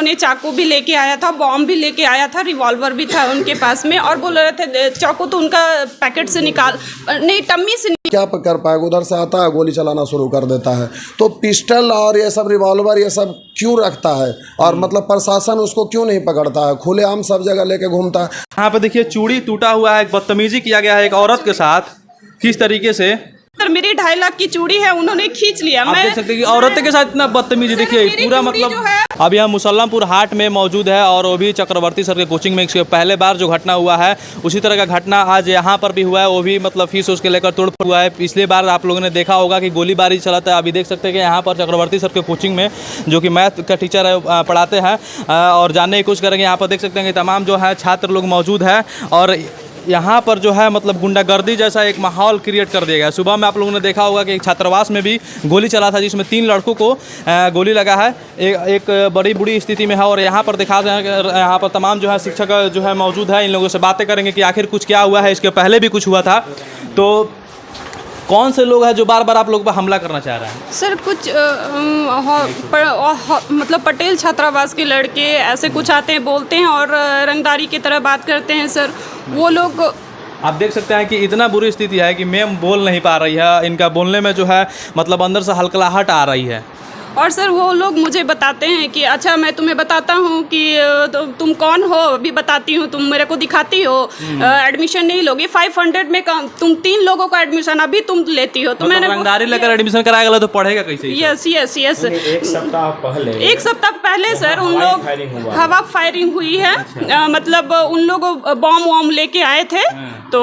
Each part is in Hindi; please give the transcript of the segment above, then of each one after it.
उन्होंने चाकू भी लेके आया था, बॉम्ब भी लेके आया था, रिवॉल्वर भी था उनके पास में, और बोल रहे थे चाकू तो उनका पैकेट से निकाल, नहीं टम्मी से क्या कर पाएगा, उधर से आता है गोली चलाना शुरू कर देता है। तो पिस्टल और ये सब रिवॉल्वर ये सब क्यों रखता है, और मतलब प्रशासन उसको क्यों नहीं पकड़ता है, खुलेआम सब जगह लेके घूमता है। यहाँ पे देखिए चूड़ी टूटा हुआ है, एक बदतमीजी किया गया है एक औरत के साथ, किस तरीके से। सर मेरी 2.5 लाख की चूड़ी है, उन्होंने खींच लिया। आप देख सकते हैं कि औरत के साथ इतना बदतमीजी, देखिए पूरा मतलब। अभी हम मुसल्लमपुर हाट में मौजूद है और वो भी चक्रवर्ती सर के कोचिंग में। इसके पहले बार जो घटना हुआ है उसी तरह का घटना आज यहाँ पर भी हुआ है, वो भी मतलब फीस उसके लेकर तोड़ हुआ है। पिछले बार आप लोगों ने देखा होगा कि गोलीबारी चला था। अभी देख सकते हैं कि यहाँ पर चक्रवर्ती सर के कोचिंग में जो कि मैथ का टीचर है पढ़ाते हैं, और जानने की कोशिश करेंगे। यहाँ पर देख सकते हैं कि तमाम जो है छात्र लोग मौजूद है, और यहाँ पर जो है मतलब गुंडागर्दी जैसा एक माहौल क्रिएट कर दिया गया। सुबह में आप लोगों ने देखा होगा कि एक छात्रावास में भी गोली चला था, जिसमें 3 लड़कों को गोली लगा है। एक बड़ी बुरी स्थिति में है, और यहाँ पर दिखा दें यहाँ पर तमाम जो है शिक्षक जो है मौजूद है। इन लोगों से बातें करेंगे कि आखिर कुछ क्या हुआ है, इसके पहले भी कुछ हुआ था। तो कौन से लोग हैं जो बार बार आप लोग पर हमला करना चाह रहे हैं? सर कुछ मतलब पटेल छात्रावास के लड़के ऐसे कुछ आते हैं, बोलते हैं और रंगदारी की तरह बात करते हैं। सर वो लोग, आप देख सकते हैं कि इतना बुरी स्थिति है कि मैम बोल नहीं पा रही है। इनका बोलने में जो है मतलब अंदर से हलकलाहट आ रही है। और सर वो लोग मुझे बताते हैं कि अच्छा मैं तुम्हें बताता हूँ कि तुम कौन हो, अभी बताती हूँ, तुम मेरे को दिखाती हो, एडमिशन नहीं लोगे 500 में तुम 3 लोगों का एडमिशन अभी तुम लेती हो। तो मैंने रंगदारी लेकर एडमिशन कराएगा तो पढ़ेगा कैसे? Yes yes yes. एक सप्ताह पहले सर उन लोग हवा फायरिंग हुई है। मतलब उन लोग बॉम्ब वॉम्ब लेके आए थे, तो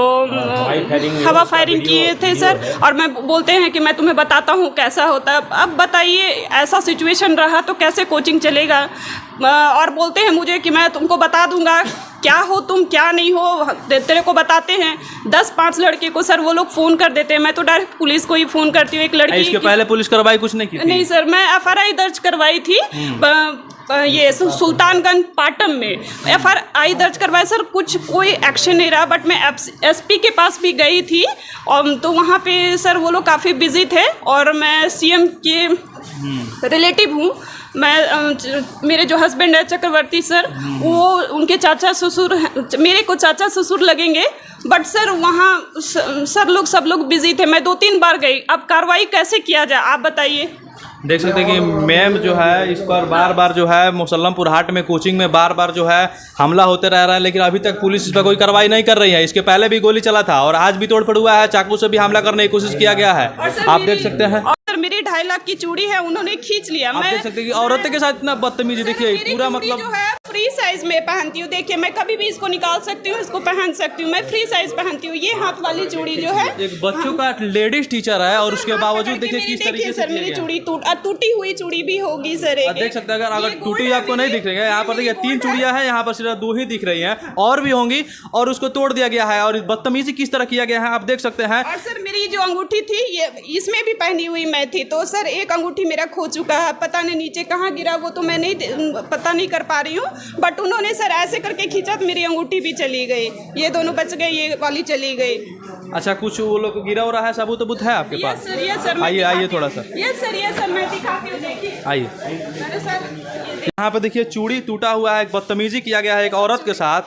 हवा फायरिंग किए थे सर। और मैं बोलते हैं कि मैं तुम्हें बताता हूँ कैसा होता है। अब बताइए ऐसा सिचुएशन रहा तो कैसे कोचिंग चलेगा। और बोलते हैं मुझे कि मैं तुमको बता दूंगा क्या हो तुम, क्या नहीं हो, तेरे को बताते हैं। 10-5 लड़के को सर वो लोग फ़ोन कर देते हैं। मैं तो डायरेक्ट पुलिस को ही फ़ोन करती हूँ। एक लड़की इसके पहले पुलिस कार्रवाई कुछ नहीं की थी? नहीं सर, मैं FRI दर्ज करवाई थी ये सुल्तानगंज पाटम में FRI दर्ज करवाया सर। कोई एक्शन नहीं रहा। बट मैं SP के पास भी गई थी, और तो वहाँ पे सर वो लोग काफ़ी बिजी थे, और मैं CM के रिलेटिव हूँ। मैं मेरे जो हस्बैंड है चक्रवर्ती सर, वो उनके चाचा ससुर, मेरे को चाचा ससुर लगेंगे। बट सर वहाँ सब लोग बिजी थे। मैं 2-3 बार गई। अब कार्रवाई कैसे किया जाए आप बताइए। देख सकते हैं कि मैम जो है इस पर बार बार जो है मुसल्लमपुर हाट में कोचिंग में बार बार जो है हमला होते रह रहा है, लेकिन अभी तक पुलिस इस पर कोई कार्रवाई नहीं कर रही है। इसके पहले भी गोली चला था, और आज भी तोड़फोड़ हुआ है, चाकू से भी हमला करने की कोशिश किया गया है। आप देख सकते हैं। और मेरी 2.5 लाख की चूड़ी है, उन्होंने खींच लिया। आप देख सकते हैं कि औरत के साथ इतना बदतमीजी, देखिए पूरा मतलब जो है फ्री साइज में पहनती हूँ। देखिए मैं कभी भी इसको निकाल सकती हूँ, इसको पहन सकती हूँ। मैं फ्री साइज पहनती हूँ। ये हाथ वाली चूड़ी जो है, एक बच्चों का लेडीज टीचर है, और उसके बावजूद देखिए किस तरीके से सर मेरी चूड़ी टूटी हुई चूड़ी भी होगी सर। देख सकते हैं अगर टूटी आपको नहीं दिख रही है, यहाँ पर देखिए 3 चूड़ियां हैं, यहाँ पर सिर्फ 2 ही दिख रही हैं, और भी होंगी, और उसको तोड़ दिया गया है। और बदतमीजी किस तरह किया गया है आप देख सकते हैं। और सर मेरी जो अंगूठी थी ये इसमें भी पहनी हुई मैं थी, तो सर एक अंगूठी मेरा खो चुका है। पता नहीं नीचे कहाँ गिरा, वो तो मैं नहीं पता नहीं कर पा रही हूँ। बट उन्होंने सर ऐसे करके खींचा तो मेरी अंगूठी भी चली गई। ये दोनों बच गए, ये वाली चली गई। अच्छा, कुछ वो लोग गिरा हो रहा है, सबूत है आपके पास? यस सर, आइए थोड़ा सा। यस सर मैं दिखाती हूँ, देखिए आइए। यहाँ पे देखिए चूड़ी टूटा हुआ है, एक बदतमीजी किया गया है एक औरत के साथ,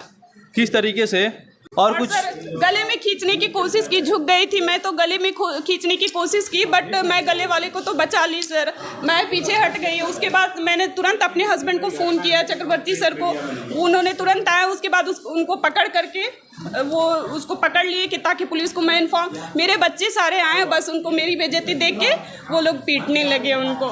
किस तरीके से। और कुछ गले में खींचने की कोशिश की, झुक गई थी मैं, तो गले में खींचने की कोशिश की। बट मैं गले वाले को तो बचा ली सर, मैं पीछे हट गई। उसके बाद मैंने तुरंत अपने हस्बैंड को फ़ोन किया, चक्रवर्ती सर को। उन्होंने तुरंत आया। उसके बाद उनको पकड़ करके वो उसको पकड़ लिए कि ताकि पुलिस को मैं इन्फॉर्म। मेरे बच्चे सारे आए, बस उनको मेरी बेइज्जती देख के वो लोग पीटने लगे उनको।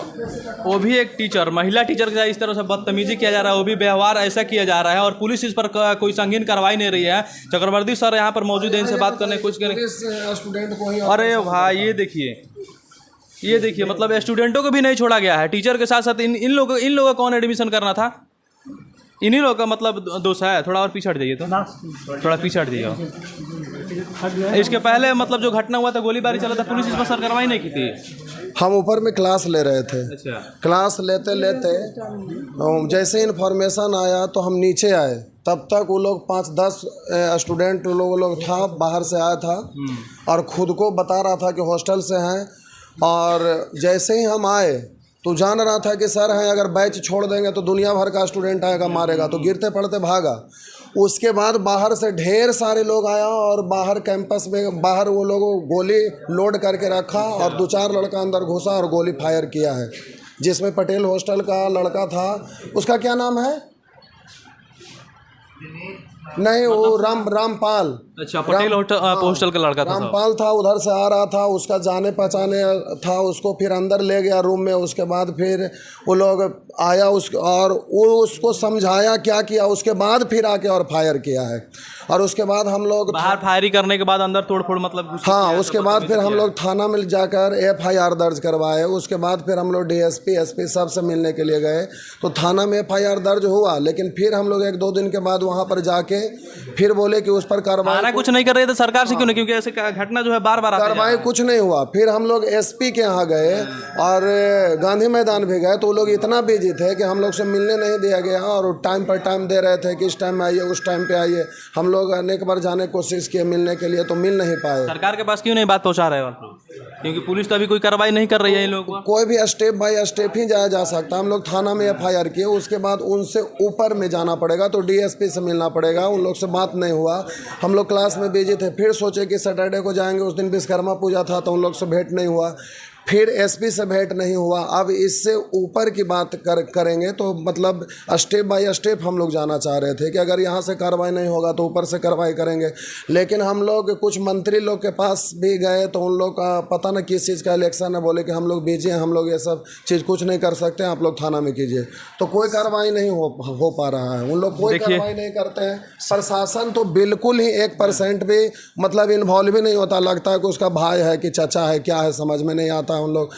वो भी एक टीचर, महिला टीचर के साथ इस तरह से बदतमीजी किया जा रहा है, वो भी व्यवहार ऐसा किया जा रहा है, और पुलिस इस पर कोई संगीन कार्रवाई नहीं रही है। चक्रवर्ती सर यहाँ पर मौजूद है, इनसे बात करने की कोशिश करें। स्टूडेंट को ही, अरे भाई ये देखिए मतलब स्टूडेंटों को भी नहीं छोड़ा गया है। टीचर के साथ साथ इन लोगों का कौन एडमिशन करना था? इन्हीं लोगों का मतलब दोष है। थोड़ा और पीछे हट जाइए, तो थोड़ा पीछे हट जाइए। इसके पहले मतलब जो घटना हुआ था, गोलीबारी चला था, पुलिस इस पर सर कार्रवाई नहीं की थी। हम ऊपर में क्लास ले रहे थे। अच्छा। क्लास लेते जैसे इन्फॉर्मेशन आया तो हम नीचे आए। तब तक वो लोग 5-10 स्टूडेंट वो लोग था, बाहर से आया था, और ख़ुद को बता रहा था कि हॉस्टल से हैं। और जैसे ही हम आए तो जान रहा था कि सर हैं अगर बैच छोड़ देंगे तो दुनिया भर का स्टूडेंट आएगा मारेगा, तो गिरते पड़ते भागा। उसके बाद बाहर से ढेर सारे लोग आया और बाहर कैंपस में बाहर वो लोगों गोली लोड करके रखा और 2-4 लड़का अंदर घुसा और गोली फायर किया है, जिसमें पटेल हॉस्टल का लड़का था, उसका क्या नाम है, नहीं वो रामपाल। अच्छा, पटेल हॉस्टल का लड़का था, रामपाल था, उधर से आ रहा था, उसका जाने पहचाने था, उसको फिर अंदर ले गया रूम में। उसके बाद फिर वो लोग आया और वो उसको समझाया क्या किया, उसके बाद फिर आके और फायर किया है। और उसके बाद हम लोग बाहर फायरिंग करने के बाद अंदर तोड़फोड़ मतलब हाँ, उसके बाद फिर हम लोग थाना में जाकर FIR दर्ज करवाए। उसके बाद फिर हम लोग DSP SP सबसे मिलने के लिए गए, तो थाना में FIR दर्ज हुआ। लेकिन फिर हम लोग 1-2 दिन के बाद वहाँ पर जाके फिर बोले कि उस पर कार्रवाई कुछ नहीं कर रहे थे सरकार से, क्यों नहीं, क्योंकि ऐसे घटना जो है बार बार कार्रवाई कुछ नहीं हुआ। फिर हम लोग SP के यहाँ गए और गांधी मैदान भी गए, तो वो लोग इतना बिजी थे कि हम लोग से मिलने नहीं दिया गया और टाइम पर टाइम दे रहे थे कि इस टाइम में आइए, उस टाइम पे आइए। हम लोग अनेक बार जाने की कोशिश किए मिलने के लिए, तो मिल नहीं पाए। सरकार के पास क्यों नहीं बात पहुँचा रहे हो आप लोग, क्योंकि पुलिस तो अभी कोई कार्रवाई नहीं कर रही है इन लोगों को। कोई भी स्टेप बाय स्टेप ही जाया जा सकता है। हम लोग थाना में FIR किए, उसके बाद उनसे ऊपर में जाना पड़ेगा, तो DSP से मिलना पड़ेगा। उन लोग से बात नहीं हुआ, हम लोग क्लास में बिजी थे। फिर सोचे कि सैटरडे को जाएंगे, उस दिन विश्वकर्मा पूजा था, तो उन लोग से भेंट नहीं हुआ। फिर SP से भेंट नहीं हुआ। अब इससे ऊपर की बात करेंगे तो मतलब स्टेप बाय स्टेप हम लोग जाना चाह रहे थे कि अगर यहाँ से कार्रवाई नहीं होगा तो ऊपर से कार्रवाई करेंगे। लेकिन हम लोग कुछ मंत्री लोग के पास भी गए, तो उन लोग का पता न किस चीज़ का इलेक्शन है, बोले कि हम लोग बिजी हैं, हम लोग ये सब चीज़ कुछ नहीं कर सकते, आप लोग थाना में कीजिए। तो कोई कार्रवाई नहीं हो पा रहा है, उन लोग कोई कार्रवाई नहीं करते हैं। प्रशासन तो बिल्कुल ही 1% भी मतलब इन्वॉल्व भी नहीं होता। लगता है कि उसका भाई है कि चाचा है, क्या है समझ में नहीं आता। उन लोग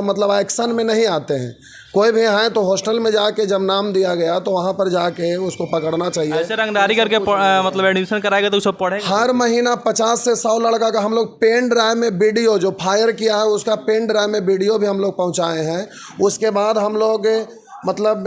मतलब एक्शन में नहीं आते हैं। कोई भी है तो हॉस्टल में जाके जब नाम दिया गया तो वहाँ पर जाके उसको पकड़ना चाहिए। ऐसे रंगदारी करके मतलब एडमिशन कराएगा तो सब पढ़ेगा। हर महीना 50 से 100 लड़का का हम लोग पेन ड्राइव में वीडियो जो फायर किया है उसका पेन ड्राइव में वीडियो भी हम लोग पहुँचाए हैं। उसके बाद हम लोग मतलब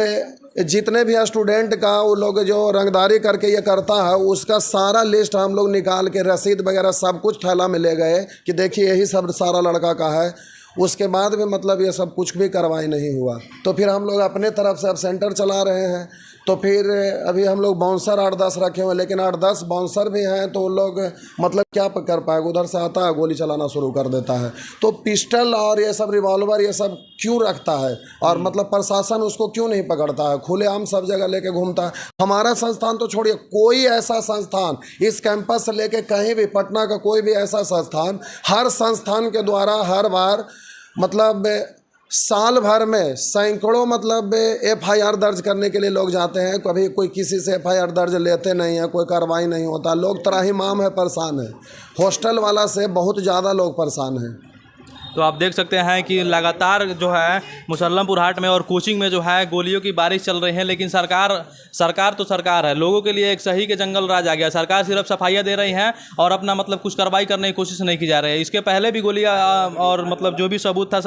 जितने भी स्टूडेंट का वो लोग जो रंगदारी करके ये करता है उसका सारा लिस्ट हम लोग निकाल के रसीद वगैरह सब कुछ थैला में ले गए कि देखिए यही सब सारा लड़का का है। उसके बाद भी मतलब ये सब कुछ भी कार्रवाई नहीं हुआ। तो फिर हम लोग अपने तरफ से अब सेंटर चला रहे हैं। तो फिर अभी हम लोग बाउंसर 8-10 रखे हुए, लेकिन 8-10 बाउंसर भी हैं तो लोग मतलब क्या कर पाएगा, उधर से आता है गोली चलाना शुरू कर देता है। तो पिस्टल और ये सब रिवॉल्वर ये सब क्यों रखता है और मतलब प्रशासन उसको क्यों नहीं पकड़ता है, खुलेआम सब जगह लेके घूमता है। हमारा संस्थान तो छोड़िए, कोई ऐसा संस्थान इस कैंपस से लेके कहीं भी पटना का कोई भी ऐसा संस्थान, हर संस्थान के द्वारा हर बार मतलब साल भर में सैकड़ों मतलब FIR दर्ज करने के लिए लोग जाते हैं। कभी कोई किसी से FIR दर्ज लेते नहीं है, कोई कार्रवाई नहीं होता। लोग त्राहिमाम है, परेशान है। हॉस्टल वाला से बहुत ज़्यादा लोग परेशान हैं। तो आप देख सकते हैं कि लगातार जो है मुसल्लमपुर हाट में और कोचिंग में जो है गोलियों की बारिश चल रही है। लेकिन सरकार तो सरकार है, लोगों के लिए एक सही के जंगल राज आ गया। सरकार सिर्फ सफाइयाँ दे रही हैं और अपना मतलब कुछ कार्रवाई करने की कोशिश नहीं की जा रही है। इसके पहले भी गोलियाँ और मतलब जो भी सबूत था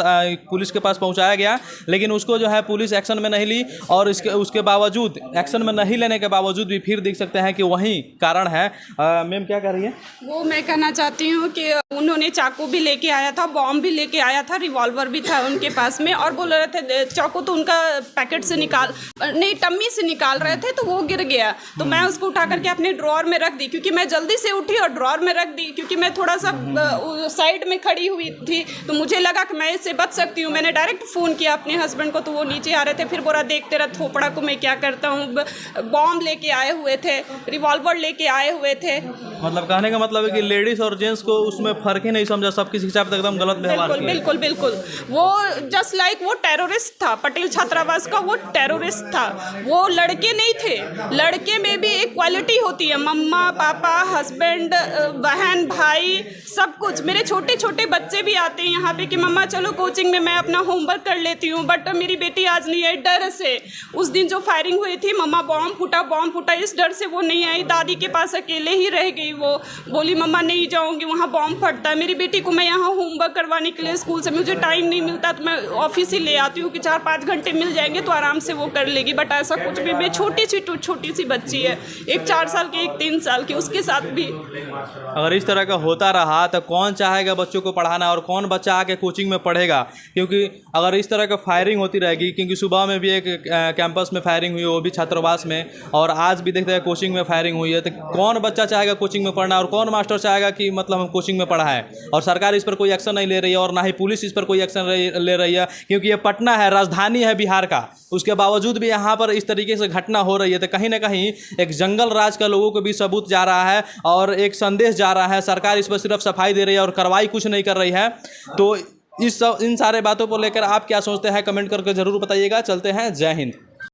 पुलिस के पास पहुँचाया गया, लेकिन उसको जो है पुलिस एक्शन में नहीं ली। और उसके बावजूद एक्शन में नहीं लेने के बावजूद भी फिर देख सकते हैं कि वही कारण है। मैम क्या कह रही है? वो मैं कहना चाहती हूँ कि उन्होंने चाकू भी लेके आया था, बॉम्ब भी लेके आया था, रिवॉल्वर भी था उनके पास में, और बोल रहे थे चाकू तो उनका पैकेट से टम्मी से निकाल रहे थे, तो वो गिर गया। तो मैं उसको उठा करके अपने ड्रॉअर में रख दी, क्योंकि मैं जल्दी से उठी और ड्रॉअर में रख दी, क्योंकि मैं थोड़ा सा साइड में खड़ी हुई थी, तो मुझे लगा कि मैं इससे बच सकती हूँ। मैंने डायरेक्ट फ़ोन किया अपने हस्बैंड को, तो वो नीचे आ रहे थे। फिर बोला देखते रह थोपड़ा को मैं क्या करता हूँ। बॉम्ब लेके आए हुए थे, रिवॉल्वर लेके आए हुए थे। मतलब कहने का मतलब है कि लेडीज और जेंट्स को उसमें फर्क ही नहीं समझा, सबकी शिक्षा पे एकदम गलत व्यवहार किया। बिल्कुल बिल्कुल, वो जस्ट लाइक वो टेररिस्ट था। पटेल छात्रावास का वो टेररिस्ट था, वो लड़के नहीं थे। लड़के में भी एक क्वालिटी होती है, मम्मा पापा हस्बैंड बहन भाई सब कुछ। मेरे छोटे छोटे बच्चे भी आते हैं यहाँ पे कि मम्मा चलो कोचिंग में, मैं अपना होमवर्क कर लेती हूँ, बट मेरी बेटी आज नहीं आई डर से। उस दिन जो फायरिंग हुई थी, मम्मा बॉम्ब फूटा, इस डर से वो नहीं आई। दादी के पास अकेले ही रह गई, वो बोली मम्मा नहीं जाऊँगी, वहाँ बॉम्ब फटता है। मेरी बेटी को मैं यहाँ होमवर्क करवाने के लिए स्कूल से मुझे टाइम नहीं मिलता, तो मैं ऑफिस ही ले आती हूँ कि 4-5 घंटे मिल जाएंगे तो आराम से वो कर लेगी। बट ऐसा कुछ भी, मैं छोटी सी बच्ची है, एक 4 साल की, एक 3 साल की, उसके साथ भी अगर इस तरह का होता रहा तो कौन चाहेगा बच्चों को पढ़ाना और कौन बच्चा आके कोचिंग में पढ़ेगा? क्योंकि अगर इस तरह का फायरिंग होती रहेगी, क्योंकि सुबह में भी एक कैंपस में फायरिंग हुई, वो भी छात्रावास में, और आज भी देखते हैं कोचिंग में फायरिंग हुई है, तो कौन बच्चा चाहेगा कोचिंग में पढ़ना और कौन मास्टर चाहेगा कि मतलब हम कोचिंग में पढ़ाएं? और सरकार इस पर कोई एक्शन नहीं ले रही है और ना ही पुलिस इस पर कोई एक्शन ले रही है, क्योंकि ये पटना है, राजधानी है बिहार का, उसके बावजूद भी यहाँ पर इस तरीके से घटना हो रही है। तो कहीं ना कहीं एक जंगल राज का लोगों को भी सबूत जा रहा है और एक संदेश जा रहा है। सरकार इस पर सिर्फ सफाई दे रही है और कार्रवाई कुछ नहीं कर रही है। तो इन सारे बातों को लेकर आप क्या सोचते हैं, कमेंट करके ज़रूर बताइएगा। चलते हैं, जय हिंद।